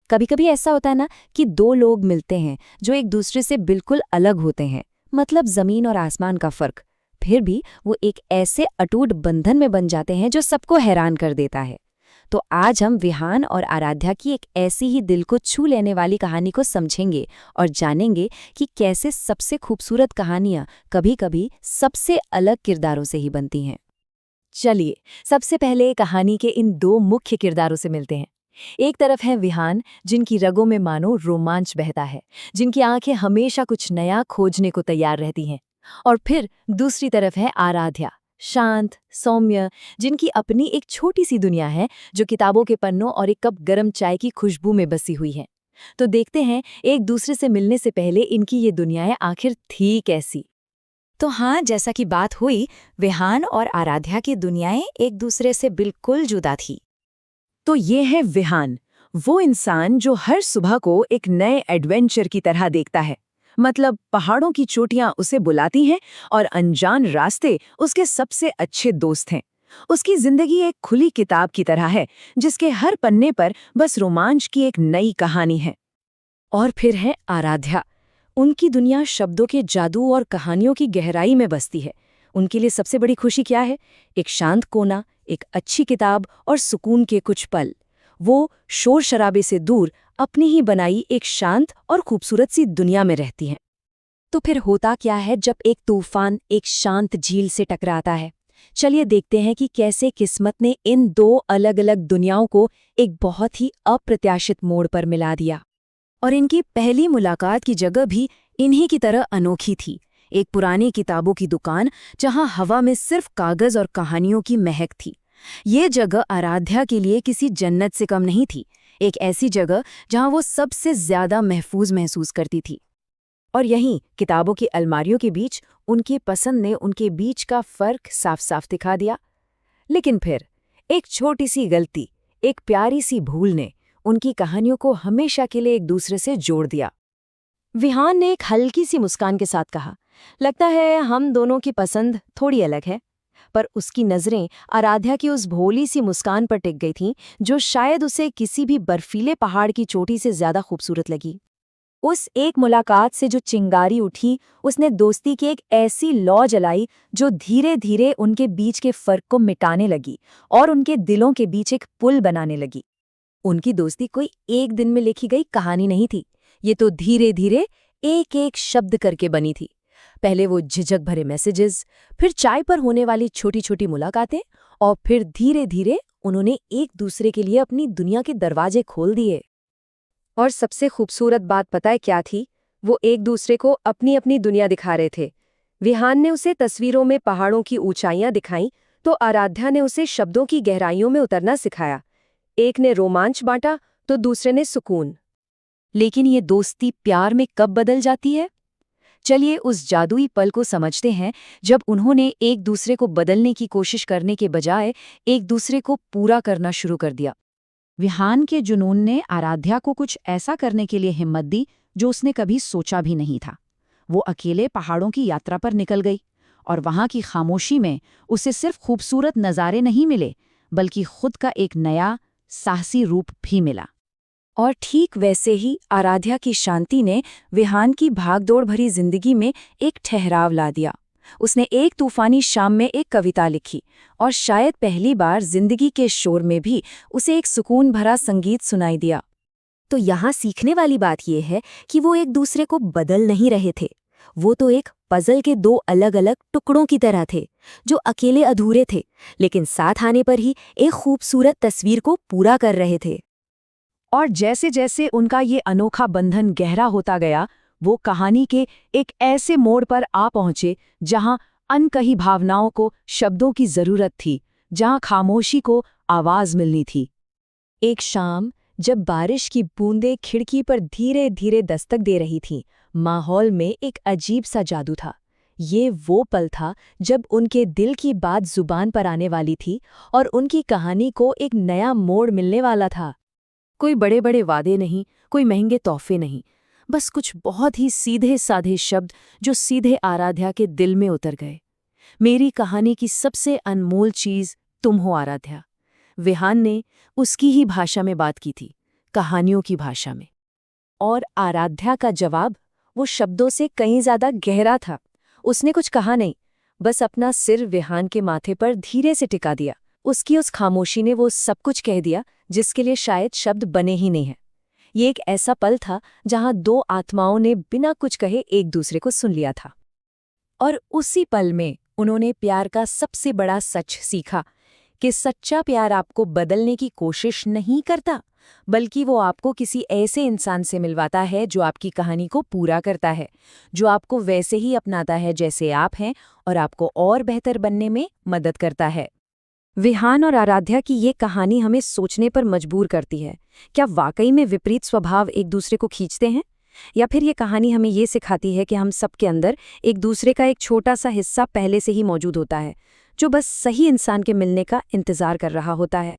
कभी कभी ऐसा होता है ना कि दो लोग मिलते हैं जो एक दूसरे से बिल्कुल अलग होते हैं, मतलब जमीन और आसमान का फर्क। फिर भी वो एक ऐसे अटूट बंधन में बन जाते हैं जो सबको हैरान कर देता है। तो आज हम विहान और आराध्या की एक ऐसी ही दिल को छू लेने वाली कहानी को समझेंगे और जानेंगे कि कैसे सबसे खूबसूरत कहानियां कभी-कभी सबसे अलग किरदारों से ही बनती हैं। चलिए, सबसे पहले कहानी के इन दो मुख्य किरदारों से मिलते हैं। एक तरफ है विहान, जिनकी रगों में मानो रोमांच बहता है, जिनकी आंखें हमेशा कुछ नया खोजने को तैयार रहती हैं। और फिर दूसरी तरफ है आराध्या, शांत, सौम्य, जिनकी अपनी एक छोटी सी दुनिया है जो किताबों के पन्नों और एक कप गर्म चाय की खुशबू में बसी हुई है। तो देखते हैं, एक दूसरे से मिलने से पहले इनकी ये दुनियाएं आखिर थी कैसी। तो हाँ, जैसा कि बात हुई, विहान और आराध्या की दुनियाएं एक दूसरे से बिल्कुल जुदा थी। तो ये है विहान, वो इंसान जो हर सुबह को एक नए एडवेंचर की तरह देखता है। मतलब पहाड़ों की चोटियां उसे बुलाती हैं और अनजान रास्ते उसके सबसे अच्छे दोस्त हैं। उसकी जिंदगी एक खुली किताब की तरह है, जिसके हर पन्ने पर बस रोमांच की एक नई कहानी है। और फिर है आराध्या। उनकी दुनिया शब्दों के जादू और कहानियों की गहराई में बसती है। उनके लिए सबसे बड़ी खुशी क्या है? एक शांत कोना, एक अच्छी किताब और सुकून के कुछ पल। वो शोर शराबे से दूर अपनी ही बनाई एक शांत और खूबसूरत सी दुनिया में रहती हैं। तो फिर होता क्या है जब एक तूफान एक शांत झील से टकराता है? चलिए देखते हैं कि कैसे किस्मत ने इन दो अलग अलग दुनियाओं को एक बहुत ही अप्रत्याशित मोड़ पर मिला दिया। और इनकी पहली मुलाकात की जगह भी इन्हीं की तरह अनोखी थी। एक पुरानी किताबों की दुकान जहां हवा में सिर्फ कागज और कहानियों की महक थी। ये जगह आराध्या के लिए किसी जन्नत से कम नहीं थी। एक ऐसी जगह जहां वो सबसे ज्यादा महफूज महसूस करती थी। और यहीं किताबों की अलमारियों के बीच उनकी पसंद ने उनके बीच का फर्क साफ साफ दिखा दिया। लेकिन फिर एक छोटी सी गलती, एक प्यारी सी भूल ने उनकी कहानियों को हमेशा के लिए एक दूसरे से जोड़ दिया। विहान ने एक हल्की सी मुस्कान के साथ कहा, लगता है हम दोनों की पसंद थोड़ी अलग है। पर उसकी नजरें आराध्या की उस भोली सी मुस्कान पर टिक गई थीं, जो शायद उसे किसी भी बर्फीले पहाड़ की चोटी से ज्यादा खूबसूरत लगी। उस एक मुलाकात से जो चिंगारी उठी, उसने दोस्ती की एक ऐसी लौ जलाई जो धीरे धीरे उनके बीच के फर्क को मिटाने लगी और उनके दिलों के बीच एक पुल बनाने लगी। उनकी दोस्ती कोई एक दिन में लिखी गई कहानी नहीं थी। ये तो धीरे धीरे एक एक शब्द करके बनी थी। पहले वो झिझक भरे मैसेजेस, फिर चाय पर होने वाली छोटी छोटी मुलाकातें, और फिर धीरे धीरे उन्होंने एक दूसरे के लिए अपनी दुनिया के दरवाजे खोल दिए। और सबसे खूबसूरत बात पता है क्या थी? वो एक दूसरे को अपनी अपनी दुनिया दिखा रहे थे। विहान ने उसे तस्वीरों में पहाड़ों की ऊंचाइयां दिखाईं, तो आराध्या ने उसे शब्दों की गहराइयों में उतरना सिखाया। एक ने रोमांच बांटा तो दूसरे ने सुकून। लेकिन ये दोस्ती प्यार में कब बदल जाती है? चलिए उस जादुई पल को समझते हैं जब उन्होंने एक दूसरे को बदलने की कोशिश करने के बजाय एक दूसरे को पूरा करना शुरू कर दिया। विहान के जुनून ने आराध्या को कुछ ऐसा करने के लिए हिम्मत दी जो उसने कभी सोचा भी नहीं था। वो अकेले पहाड़ों की यात्रा पर निकल गई और वहां की खामोशी में उसे सिर्फ खूबसूरत नज़ारे नहीं मिले, बल्कि खुद का एक नया साहसी रूप भी मिला। और ठीक वैसे ही आराध्या की शांति ने विहान की भागदौड़ भरी जिंदगी में एक ठहराव ला दिया। उसने एक तूफानी शाम में एक कविता लिखी और शायद पहली बार जिंदगी के शोर में भी उसे एक सुकून भरा संगीत सुनाई दिया। तो यहाँ सीखने वाली बात यह है कि वो एक दूसरे को बदल नहीं रहे थे। वो तो एक पजल के दो अलग अलग टुकड़ों की तरह थे, जो अकेले अधूरे थे, लेकिन साथ आने पर ही एक खूबसूरत तस्वीर को पूरा कर रहे थे। और जैसे जैसे उनका ये अनोखा बंधन गहरा होता गया, वो कहानी के एक ऐसे मोड़ पर आ पहुंचे जहां अनकही भावनाओं को शब्दों की जरूरत थी, जहां खामोशी को आवाज मिलनी थी। एक शाम जब बारिश की बूंदें खिड़की पर धीरे धीरे दस्तक दे रही थीं, माहौल में एक अजीब सा जादू था। ये वो पल था जब उनके दिल की बात जुबान पर आने वाली थी और उनकी कहानी को एक नया मोड़ मिलने वाला था। कोई बड़े बड़े वादे नहीं, कोई महंगे तोहफे नहीं, बस कुछ बहुत ही सीधे साधे शब्द जो सीधे आराध्या के दिल में उतर गए। मेरी कहानी की सबसे अनमोल चीज तुम हो आराध्या। विहान ने उसकी ही भाषा में बात की थी, कहानियों की भाषा में। और आराध्या का जवाब वो शब्दों से कहीं ज्यादा गहरा था। उसने कुछ कहा नहीं, बस अपना सिर विहान के माथे पर धीरे से टिका दिया। उसकी उस खामोशी ने वो सब कुछ कह दिया जिसके लिए शायद शब्द बने ही नहीं हैं। ये एक ऐसा पल था जहां दो आत्माओं ने बिना कुछ कहे एक दूसरे को सुन लिया था। और उसी पल में उन्होंने प्यार का सबसे बड़ा सच सीखा कि सच्चा प्यार आपको बदलने की कोशिश नहीं करता, बल्कि वो आपको किसी ऐसे इंसान से मिलवाता है जो आपकी कहानी को पूरा करता है, जो आपको वैसे ही अपनाता है जैसे आप हैं और आपको और बेहतर बनने में मदद करता है। विहान और आराध्या की ये कहानी हमें सोचने पर मजबूर करती है। क्या वाकई में विपरीत स्वभाव एक दूसरे को खींचते हैं? या फिर ये कहानी हमें ये सिखाती है कि हम सबके अंदर एक दूसरे का एक छोटा सा हिस्सा पहले से ही मौजूद होता है, जो बस सही इंसान के मिलने का इंतजार कर रहा होता है?